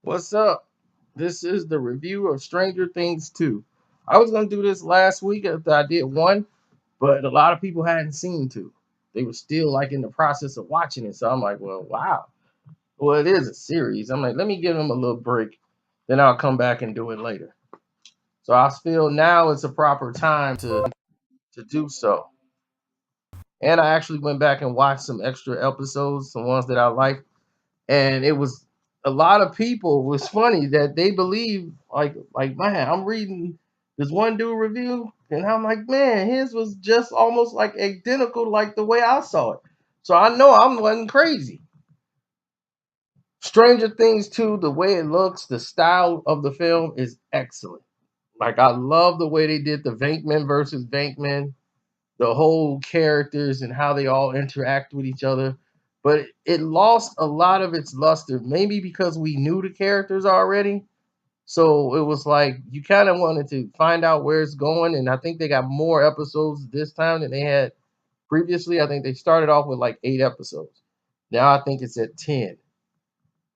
What's up? This is the review of Stranger Things 2. I was going to do this last week after I did one, but a lot of people hadn't seen two. They were still like in the process of watching it. So I'm like, well, wow. Well, it is a series. I'm like, let me give them a little break. Then I'll come back and do it later. So I feel now it's a proper time to do so. And I actually went back and watched some extra episodes, some ones that I like. And it was a lot of people was funny that they believe like man, I'm reading this one dude review and I'm like, man, his was just almost like identical like the way I saw it. So I know I wasn't crazy. Stranger Things 2, the way it looks, the style of the film is excellent. Like I love the way they did the Venkman versus Venkman, the whole characters and how they all interact with each other. But it lost a lot of its luster, maybe because we knew the characters already. So it was like you kind of wanted to find out where it's going. And I think they got more episodes this time than they had previously. I think they started off with like 8 episodes. Now I think it's at 10.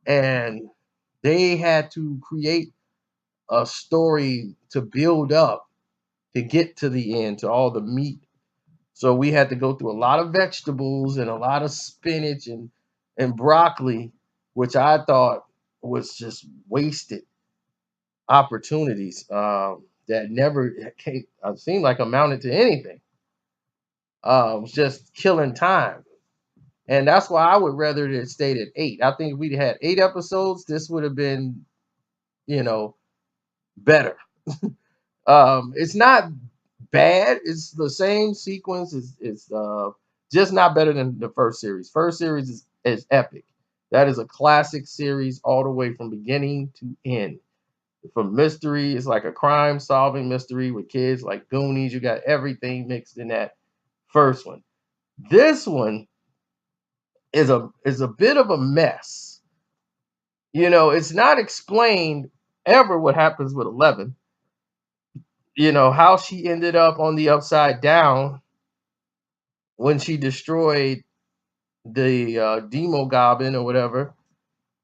And they had to create a story to build up to get to the end, to all the meat. So we had to go through a lot of vegetables and a lot of spinach and broccoli, which I thought was just wasted opportunities that never came, seemed like amounted to anything. It was just killing time. And that's why I would rather it stayed at 8. I think if we'd had 8 episodes, this would have been, you know, better. It's not bad. It's the same sequence. It's just not better than the first series. First series is epic. That is a classic series all the way from beginning to end. From mystery, it's like a crime solving mystery with kids like Goonies. You got everything mixed in that first one. This one is a bit of a mess. It's not explained ever what happens with 11. How she ended up on the upside down when she destroyed the Demo Goblin or whatever,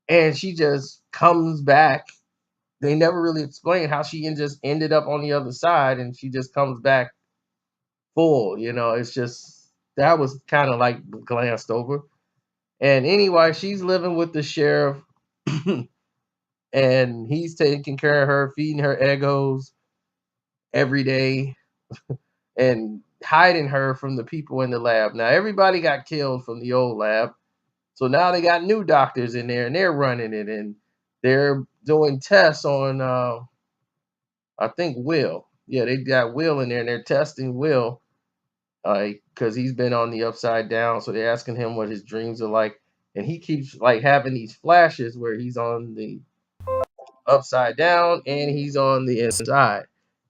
and she just comes back. They never really explain how she just ended up on the other side, and she just comes back full. It's just that was kind of like glanced over. And anyway, she's living with the sheriff, and he's taking care of her, feeding her egos every day, and hiding her from the people in the lab. Now everybody got killed from the old lab. So now they got new doctors in there and they're running it and they're doing tests on I think Will. Yeah, they got Will in there and they're testing Will because he's been on the upside down. So they're asking him what his dreams are like. And he keeps like having these flashes where he's on the upside down and he's on the inside.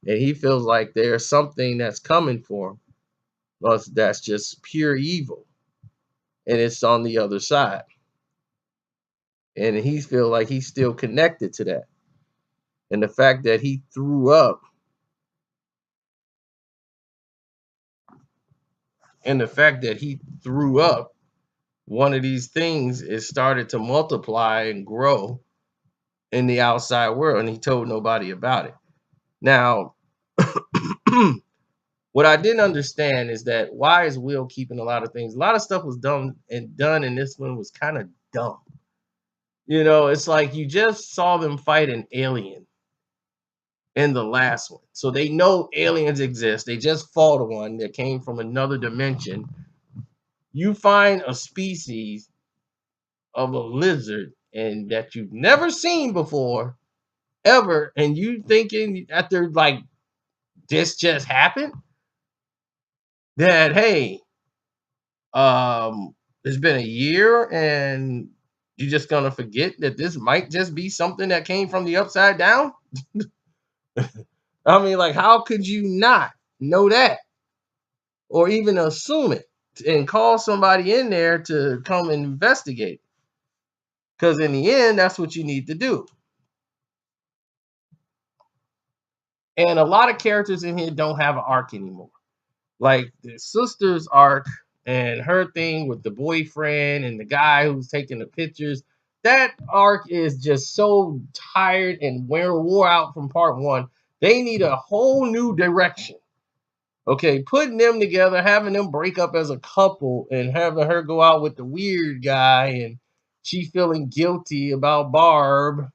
And he feels like there's something that's coming for him. That's just pure evil. And it's on the other side. And he feels like he's still connected to that. And the fact that he threw up and the fact that he threw up one of these things is started to multiply and grow in the outside world, and he told nobody about it. Now, what I didn't understand is that why is Will keeping a lot of things? A lot of stuff was done, and this one was kind of dumb. It's like you just saw them fight an alien in the last one. So they know aliens exist. They just fought one that came from another dimension. You find a species of a lizard and that you've never seen before ever, and you thinking after like this just happened that hey, it's been a year and you're just gonna forget that this might just be something that came from the upside down. I mean, like, how could you not know that or even assume it and call somebody in there to come and investigate? Because in the end, that's what you need to do. And a lot of characters in here don't have an arc anymore. Like the sister's arc and her thing with the boyfriend and the guy who's taking the pictures. That arc is just so tired and wore out from part one. They need a whole new direction. Okay, putting them together, having them break up as a couple, and having her go out with the weird guy, and she feeling guilty about Barb,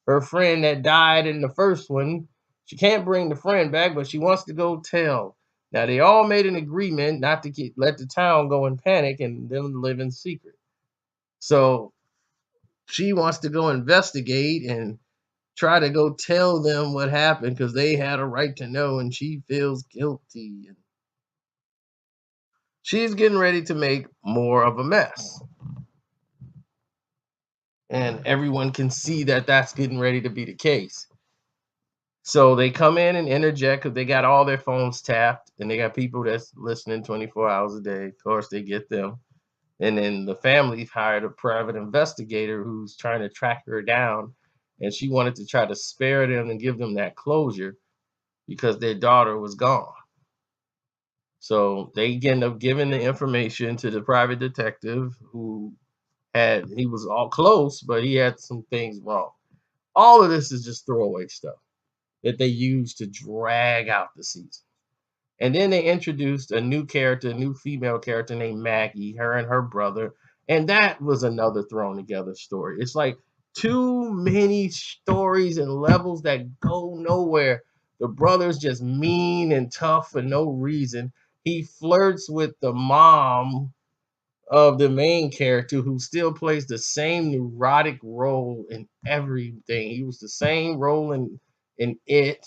her friend that died in the first one. She can't bring the friend back, but she wants to go tell. Now they all made an agreement not to let the town go in panic and them live in secret. So she wants to go investigate and try to go tell them what happened because they had a right to know, and she feels guilty. And she's getting ready to make more of a mess. And everyone can see that that's getting ready to be the case. So they come in and interject because they got all their phones tapped and they got people that's listening 24 hours a day. Of course, they get them. And then the family hired a private investigator who's trying to track her down. And she wanted to try to spare them and give them that closure because their daughter was gone. So they end up giving the information to the private detective who he was all close, but he had some things wrong. All of this is just throwaway stuff that they use to drag out the season. And then they introduced a new character, a new female character named Maggie, her and her brother. And that was another thrown together story. It's like too many stories and levels that go nowhere. The brother's just mean and tough for no reason. He flirts with the mom of the main character who still plays the same neurotic role in everything. He was the same role in it.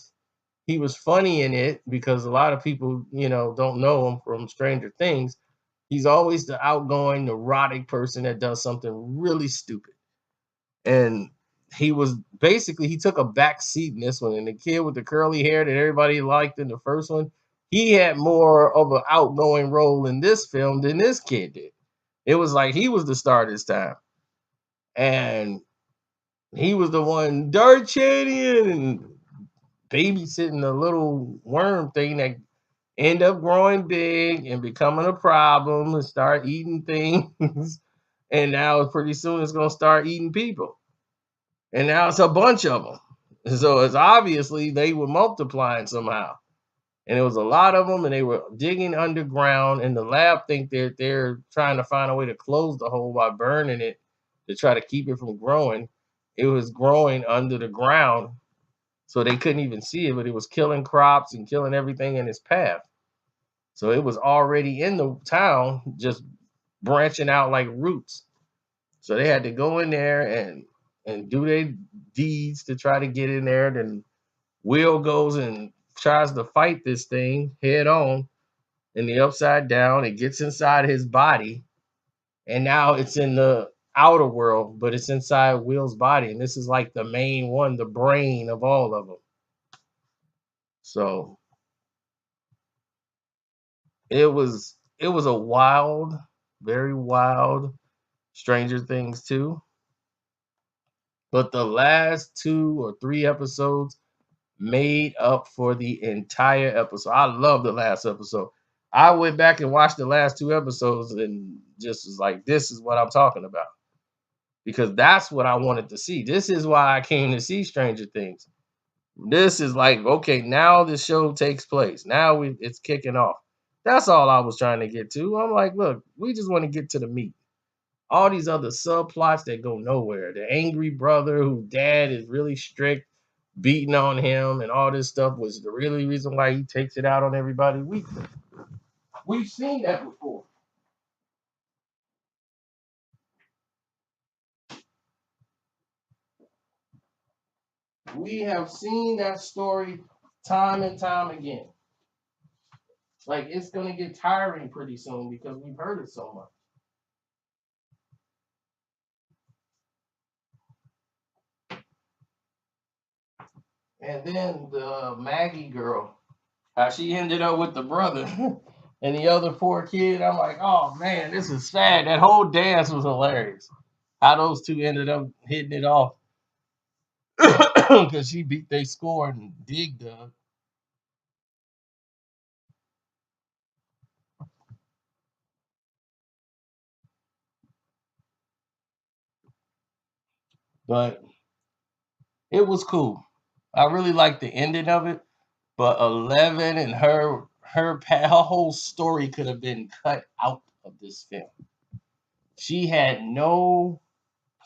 He was funny in it because a lot of people, don't know him from Stranger Things. He's always the outgoing, neurotic person that does something really stupid. And he took a back seat in this one. And the kid with the curly hair that everybody liked in the first one, he had more of an outgoing role in this film than this kid did. It was like he was the star this time. And he was the one, D'Artagnan, and babysitting the little worm thing that end up growing big and becoming a problem and start eating things. And now pretty soon it's going to start eating people. And now it's a bunch of them. So it's obviously they were multiplying somehow. And it was a lot of them, and they were digging underground. And the lab think that they're trying to find a way to close the hole by burning it to try to keep it from growing. It was growing under the ground, so they couldn't even see it, but it was killing crops and killing everything in its path. So it was already in the town, just branching out like roots. So they had to go in there and do their deeds to try to get in there. Then Will goes and tries to fight this thing head on in the upside down. It gets inside his body, and now it's in the outer world, but it's inside Will's body. And this is like the main one, the brain of all of them. So it was a wild, very wild Stranger Things 2. But the last 2 or 3 episodes made up for the entire episode. I love the last episode. I went back and watched the last 2 episodes and just was like, this is what I'm talking about. Because that's what I wanted to see. This is why I came to see Stranger Things. This is like, okay, now the show takes place. Now it's kicking off. That's all I was trying to get to. I'm like, look, we just want to get to the meat. All these other subplots that go nowhere. The angry brother whose dad is really strict, beating on him, and all this stuff was the really reason why he takes it out on everybody. We've seen that before. We have seen that story time and time again. Like it's gonna get tiring pretty soon because we've heard it so much. And then the Maggie girl, how she ended up with the brother and the other poor kid. I'm like, oh man, this is sad. That whole dance was hilarious. How those two ended up hitting it off because she beat they score and Dig dug. But it was cool. I really liked the ending of it. But 11 and her whole story could have been cut out of this film. She had no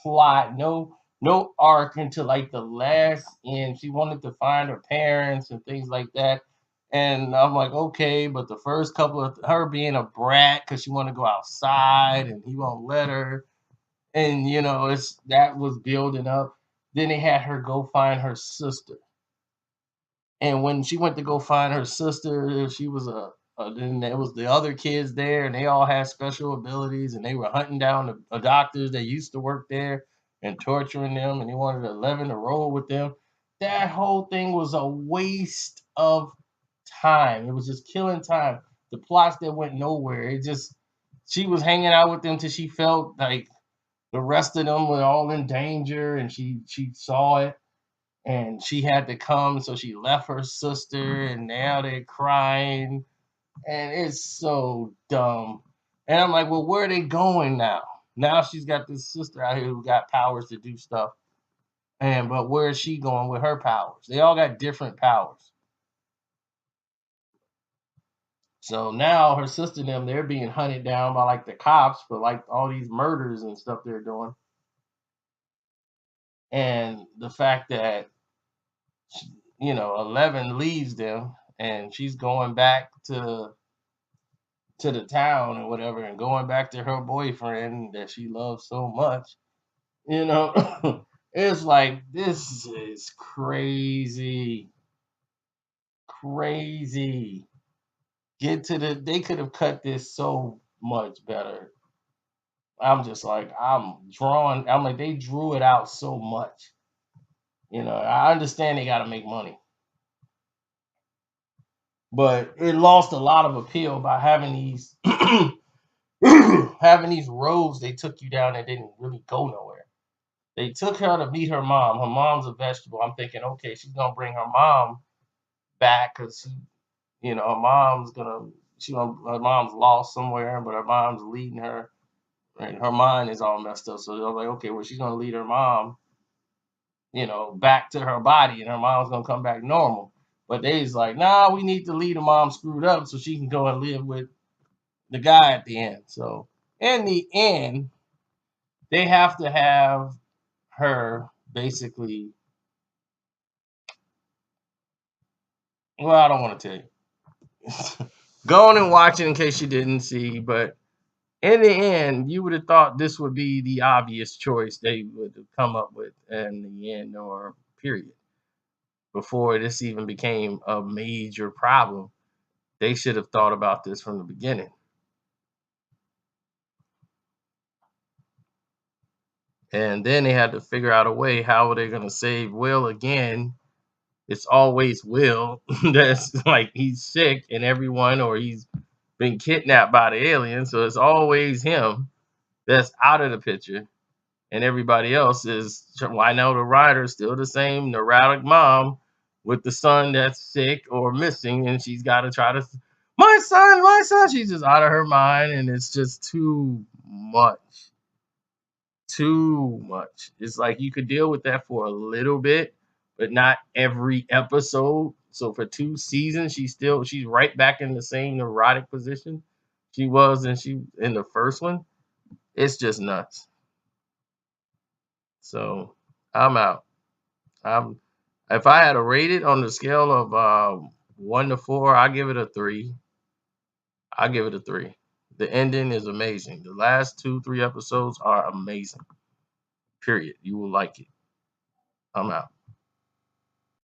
plot, no arc until like the last end. She wanted to find her parents and things like that. And I'm like, okay, but the first couple of her being a brat because she wanted to go outside and he won't let her. And it's that was building up. Then they had her go find her sister. And when she went to go find her sister, she was then there was the other kids there, and they all had special abilities, and they were hunting down the doctors that used to work there and torturing them, and they wanted 11 to roll with them. That whole thing was a waste of time. It was just killing time. The plots that went nowhere. She was hanging out with them till she felt like the rest of them were all in danger, and she saw it and she had to come, so she left her sister, and now they're crying, and it's so dumb. And I'm like, well, where are they going now? Now she's got this sister out here who got powers to do stuff, and but where is she going with her powers? They all got different powers. So now her sister and them, they're being hunted down by like the cops for like all these murders and stuff they're doing. And the fact that 11 leaves them and she's going back to the town or whatever and going back to her boyfriend that she loves so much, you know, it's like this is crazy, crazy. They could have cut this so much better. I'm just like, I'm like, they drew it out so much. I understand they got to make money, but it lost a lot of appeal by having these having these roads they took you down that didn't really go nowhere. They took her to meet her mom. Her mom's a vegetable. I'm thinking, okay, she's gonna bring her mom back because her mom's her mom's lost somewhere, but her mom's leading her, and her mind is all messed up. So they're like, okay, well, she's gonna lead her mom, back to her body, and her mom's gonna come back normal. But they's like, nah, we need to lead her mom screwed up so she can go and live with the guy at the end. So in the end, they have to have her basically. Well, I don't want to tell you. Go on and watch it in case you didn't see. But in the end, you would have thought this would be the obvious choice they would have come up with in the end or period. Before this even became a major problem, they should have thought about this from the beginning. And then they had to figure out a way how are they going to save Will again. It's always Will that's like he's sick and everyone or he's been kidnapped by the aliens, so it's always him that's out of the picture, and everybody else is. Why now the writer's still the same neurotic mom with the son that's sick or missing, and she's got to try to my son, my son. She's just out of her mind, and it's just too much. Too much. It's like you could deal with that for a little bit, but not every episode. So for 2 seasons, she's right back in the same neurotic position she was in the first one. It's just nuts. So I'm out. I'm if I had to rate it on the scale of 1 to 4, I give it a 3. I give it a 3. The ending is amazing. The last 2, 3 episodes are amazing. Period. You will like it. I'm out.